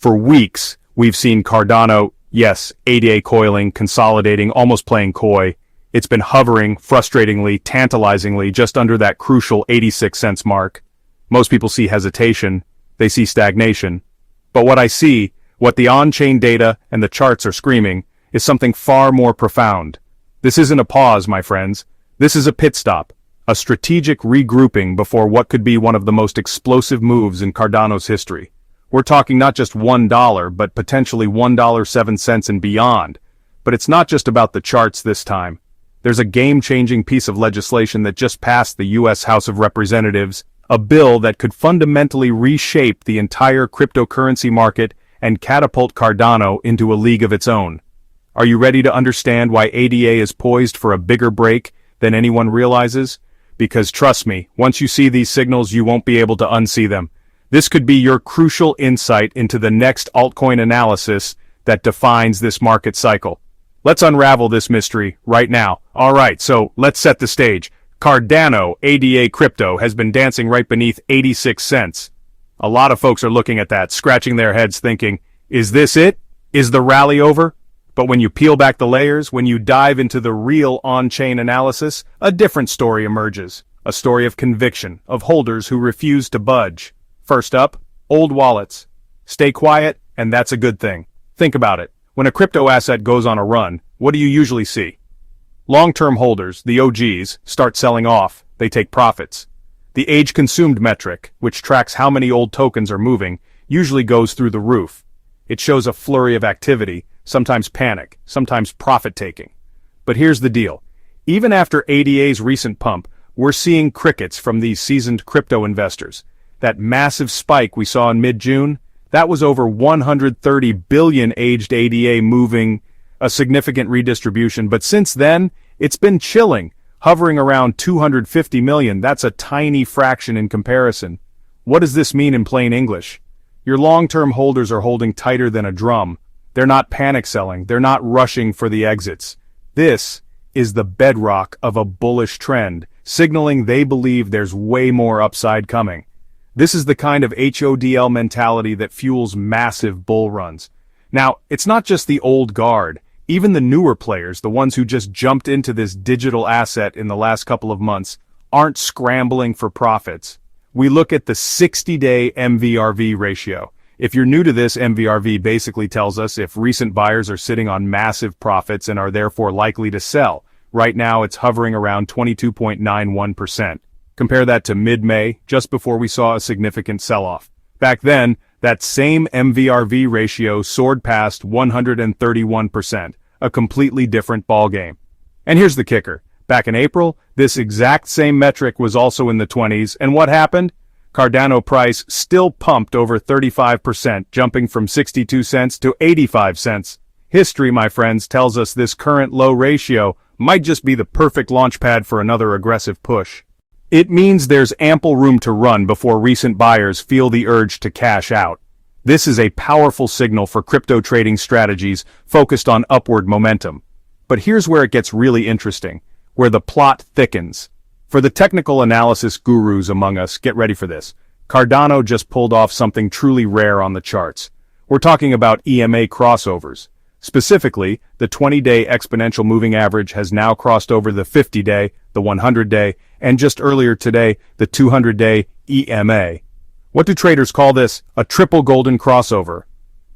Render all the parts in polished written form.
For weeks, we've seen Cardano, yes, ADA coiling, consolidating, almost playing coy. It's been hovering, frustratingly, tantalizingly, just under that crucial 86 cents mark. Most people see hesitation, they see stagnation. But what I see, what the on-chain data and the charts are screaming, is something far more profound. This isn't a pause, my friends. This is a pit stop, a strategic regrouping before what could be one of the most explosive moves in Cardano's history. We're talking not just $1, but potentially $1.07 and beyond. But it's not just about the charts this time. There's a game-changing piece of legislation that just passed the U.S. House of Representatives, a bill that could fundamentally reshape the entire cryptocurrency market and catapult Cardano into a league of its own. Are you ready to understand why ADA is poised for a bigger break than anyone realizes? Because trust me, once you see these signals, you won't be able to unsee them. This could be your crucial insight into the next altcoin analysis that defines this market cycle. Let's unravel this mystery right now. Alright, so let's set the stage. Cardano, ADA crypto, has been dancing right beneath 86 cents. A lot of folks are looking at that, scratching their heads thinking, is this it? Is the rally over? But when you peel back the layers, when you dive into the real on-chain analysis, a different story emerges. A story of conviction, of holders who refuse to budge. First up, old wallets. Stay quiet, and that's a good thing. Think about it. When a crypto asset goes on a run, what do you usually see? Long-term holders, the OGs, start selling off. They take profits. The age-consumed metric, which tracks how many old tokens are moving, usually goes through the roof. It shows a flurry of activity, sometimes panic, sometimes profit-taking. But here's the deal. Even after ADA's recent pump, we're seeing crickets from these seasoned crypto investors. That massive spike we saw in mid-June, that was over 130 billion aged ADA moving, a significant redistribution. But since then, it's been chilling, hovering around 250 million. That's a tiny fraction in comparison. What does this mean in plain English? Your long-term holders are holding tighter than a drum. They're not panic selling. They're not rushing for the exits. This is the bedrock of a bullish trend, signaling they believe there's way more upside coming. This is the kind of HODL mentality that fuels massive bull runs. Now, it's not just the old guard. Even the newer players, the ones who just jumped into this digital asset in the last couple of months, aren't scrambling for profits. We look at the 60-day MVRV ratio. If you're new to this, MVRV basically tells us if recent buyers are sitting on massive profits and are therefore likely to sell. Right now, it's hovering around 22.91%. Compare that to mid-May, just before we saw a significant sell-off. Back then, that same MVRV ratio soared past 131%, a completely different ballgame. And here's the kicker. Back in April, this exact same metric was also in the 20s, and what happened? Cardano price still pumped over 35%, jumping from 62 cents to 85 cents. History, my friends, tells us this current low ratio might just be the perfect launchpad for another aggressive push. It means there's ample room to run before recent buyers feel the urge to cash out. This is a powerful signal for crypto trading strategies focused on upward momentum. But here's where it gets really interesting, where the plot thickens. For the technical analysis gurus among us, get ready for this. Cardano just pulled off something truly rare on the charts. We're talking about EMA crossovers. Specifically, the 20-day exponential moving average has now crossed over the 50-day, the 100-day, and just earlier today, the 200-day EMA. What do traders call this? A triple golden crossover.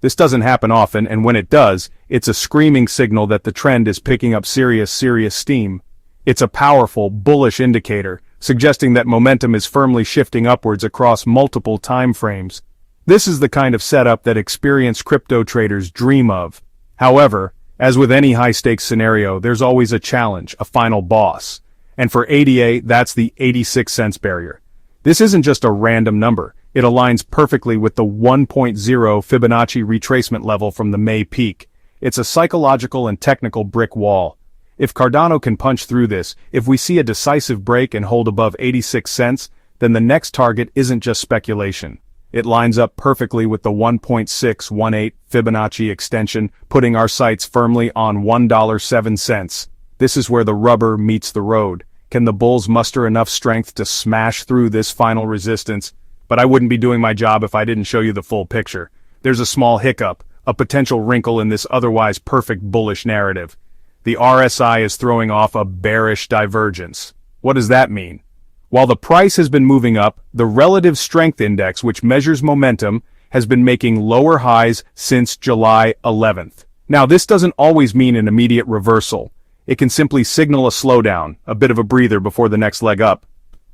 This doesn't happen often, and when it does, it's a screaming signal that the trend is picking up serious steam. It's a powerful, bullish indicator, suggesting that momentum is firmly shifting upwards across multiple time frames. This is the kind of setup that experienced crypto traders dream of. However, as with any high-stakes scenario, there's always a challenge, a final boss. And for ADA, that's the 86 cents barrier. This isn't just a random number. It aligns perfectly with the 1.0 Fibonacci retracement level from the May peak. It's a psychological and technical brick wall. If Cardano can punch through this, if we see a decisive break and hold above 86 cents, then the next target isn't just speculation. It lines up perfectly with the 1.618 Fibonacci extension, putting our sights firmly on $1.07. This is where the rubber meets the road. Can the bulls muster enough strength to smash through this final resistance? But I wouldn't be doing my job if I didn't show you the full picture. there's a small hiccup, a potential wrinkle in this otherwise perfect bullish narrative. The RSI is throwing off a bearish divergence. What does that mean? While the price has been moving up, the relative strength index, which measures momentum, has been making lower highs since July 11th. Now, this doesn't always mean an immediate reversal. It can simply signal a slowdown, a bit of a breather before the next leg up.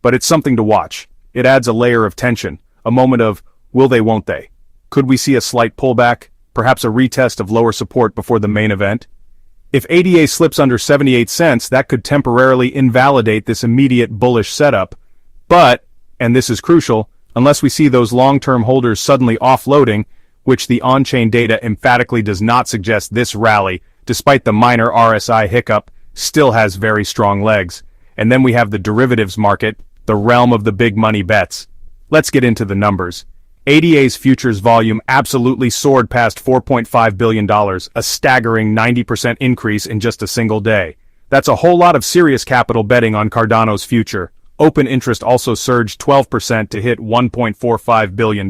But it's something to watch. It adds a layer of tension, a moment of, will they, won't they? Could we see a slight pullback, perhaps a retest of lower support before the main event? If ADA slips under 78 cents, that could temporarily invalidate this immediate bullish setup. But, and this is crucial, unless we see those long-term holders suddenly offloading, which the on-chain data emphatically does not suggest, this rally, despite the minor RSI hiccup, still has very strong legs. And then we have the derivatives market, the realm of the big money bets. Let's get into the numbers. ADA's futures volume absolutely soared past $4.5 billion, a staggering 90% increase in just a single day. That's a whole lot of serious capital betting on Cardano's future. Open interest also surged 12% to hit $1.45 billion.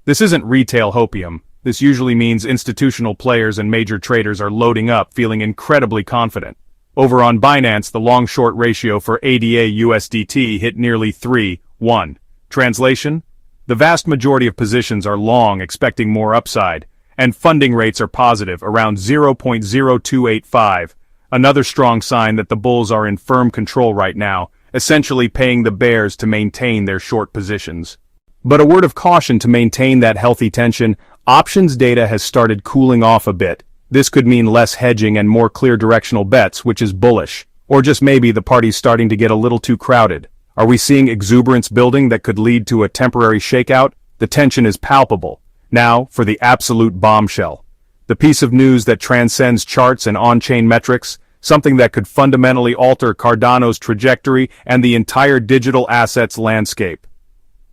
This isn't retail hopium. This usually means institutional players and major traders are loading up, feeling incredibly confident. Over on Binance, the long-short ratio for ADA USDT hit nearly 3:1. Translation? The vast majority of positions are long, expecting more upside, and funding rates are positive, around 0.0285. Another strong sign that the bulls are in firm control right now, essentially paying the bears to maintain their short positions. But a word of caution to maintain that healthy tension, options data has started cooling off a bit. This could mean less hedging and more clear directional bets, which is bullish. Or just maybe the party's starting to get a little too crowded. Are we seeing exuberance building that could lead to a temporary shakeout? The tension is palpable. Now, for the absolute bombshell. The piece of news that transcends charts and on-chain metrics, something that could fundamentally alter Cardano's trajectory and the entire digital assets landscape.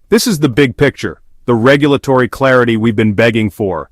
This is the big picture, the regulatory clarity we've been begging for.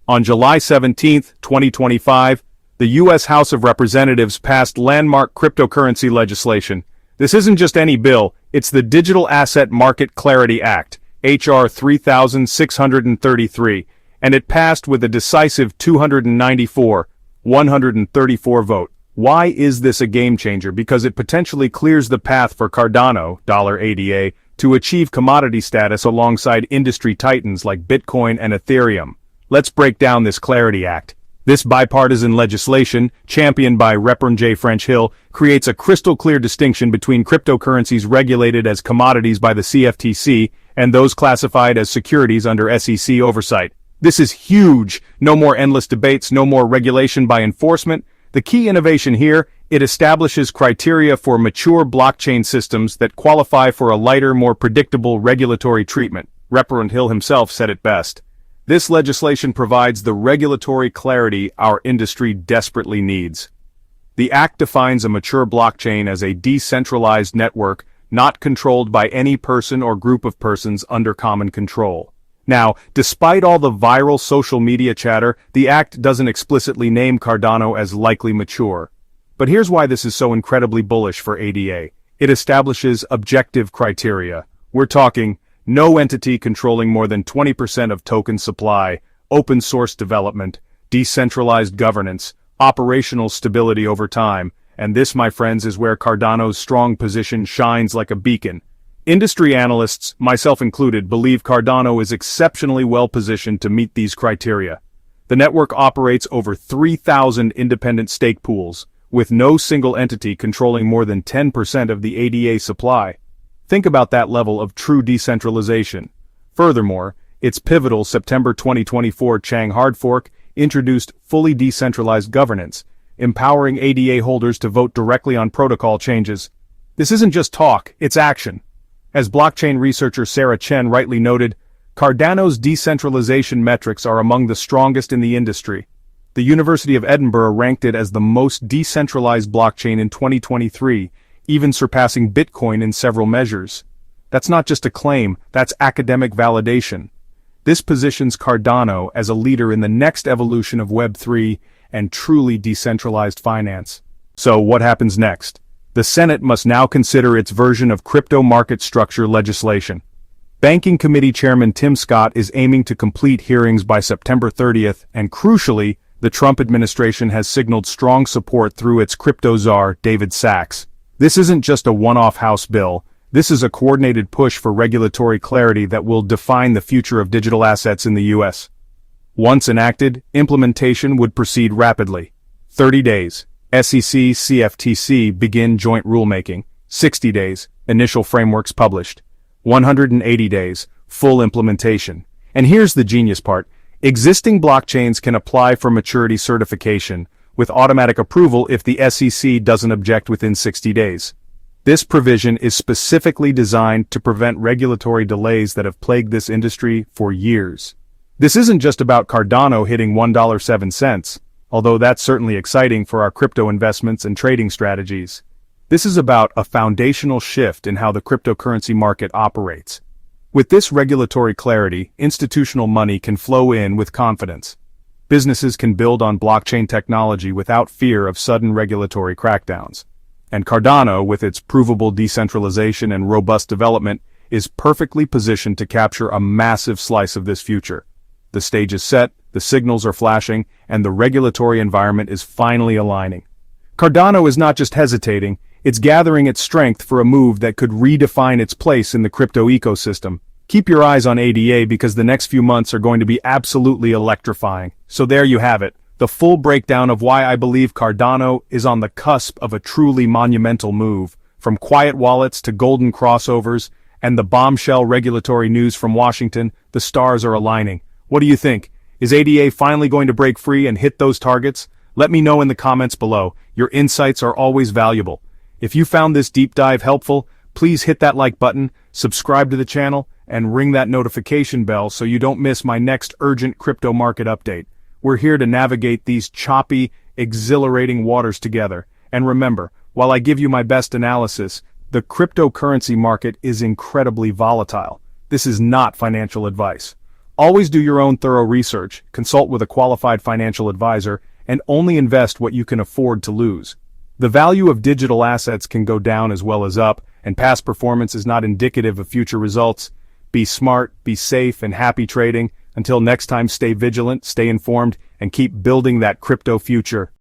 On July 17, 2025, the U.S. House of Representatives passed landmark cryptocurrency legislation. This isn't just any bill, it's the Digital Asset Market Clarity Act, H.R. 3633, and it passed with a decisive 134 vote. Why is this a game changer? Because it potentially clears the path for Cardano, $ADA, to achieve commodity status alongside industry titans like Bitcoin and Ethereum. Let's break down this Clarity Act. This bipartisan legislation, championed by Representative J. French Hill, creates a crystal-clear distinction between cryptocurrencies regulated as commodities by the CFTC and those classified as securities under SEC oversight. This is huge. No more endless debates, no more regulation by enforcement. The key innovation here, it establishes criteria for mature blockchain systems that qualify for a lighter, more predictable regulatory treatment. Representative Hill himself said it best. This legislation provides the regulatory clarity our industry desperately needs. The Act defines a mature blockchain as a decentralized network not controlled by any person or group of persons under common control. Now, despite all the viral social media chatter, the Act doesn't explicitly name Cardano as likely mature. But here's why this is so incredibly bullish for ADA. It establishes objective criteria. We're talking no entity controlling more than 20% of token supply, open source development, decentralized governance, operational stability over time, and this, my friends, is where Cardano's strong position shines like a beacon. Industry analysts, myself included, believe Cardano is exceptionally well positioned to meet these criteria. The network operates over 3,000 independent stake pools, with no single entity controlling more than 10% of the ADA supply. Think about that level of true decentralization. Furthermore, its pivotal September 2024 Chang hard fork introduced fully decentralized governance, empowering ADA holders to vote directly on protocol changes. This isn't just talk, it's action. As blockchain researcher Sarah Chen rightly noted, Cardano's decentralization metrics are among the strongest in the industry. The University of Edinburgh ranked it as the most decentralized blockchain in 2023, even surpassing Bitcoin in several measures. That's not just a claim, that's academic validation. This positions Cardano as a leader in the next evolution of Web3 and truly decentralized finance. So what happens next? The Senate must now consider its version of crypto market structure legislation. Banking Committee Chairman Tim Scott is aiming to complete hearings by September 30th, and crucially, the Trump administration has signaled strong support through its crypto czar, David Sachs. This isn't just a one-off House bill. This is a coordinated push for regulatory clarity that will define the future of digital assets in the U.S. Once enacted, implementation would proceed rapidly. 30 days. SEC, CFTC begin joint rulemaking. 60 days. Initial frameworks published. 180 days. Full implementation. And here's the genius part. Existing blockchains can apply for maturity certification, with automatic approval if the SEC doesn't object within 60 days. This provision is specifically designed to prevent regulatory delays that have plagued this industry for years. This isn't just about Cardano hitting $1.07, although that's certainly exciting for our crypto investments and trading strategies. This is about a foundational shift in how the cryptocurrency market operates. With this regulatory clarity, institutional money can flow in with confidence. Businesses can build on blockchain technology without fear of sudden regulatory crackdowns. And Cardano, with its provable decentralization and robust development, is perfectly positioned to capture a massive slice of this future. The stage is set, the signals are flashing, and the regulatory environment is finally aligning. Cardano is not just hesitating, it's gathering its strength for a move that could redefine its place in the crypto ecosystem. Keep your eyes on ADA because the next few months are going to be absolutely electrifying. So there you have it, the full breakdown of why I believe Cardano is on the cusp of a truly monumental move, from quiet wallets to golden crossovers, and the bombshell regulatory news from Washington. The stars are aligning. What do you think? Is ADA finally going to break free and hit those targets? Let me know in the comments below. Your insights are always valuable. If you found this deep dive helpful, please hit that like button, subscribe to the channel, and ring that notification bell so you don't miss my next urgent crypto market update. We're here to navigate these choppy, exhilarating waters together. And remember, while I give you my best analysis, the cryptocurrency market is incredibly volatile. This is not financial advice. Always do your own thorough research, consult with a qualified financial advisor, and only invest what you can afford to lose. The value of digital assets can go down as well as up, and past performance is not indicative of future results. Be smart, be safe, and happy trading. Until next time, stay vigilant, stay informed, and keep building that crypto future.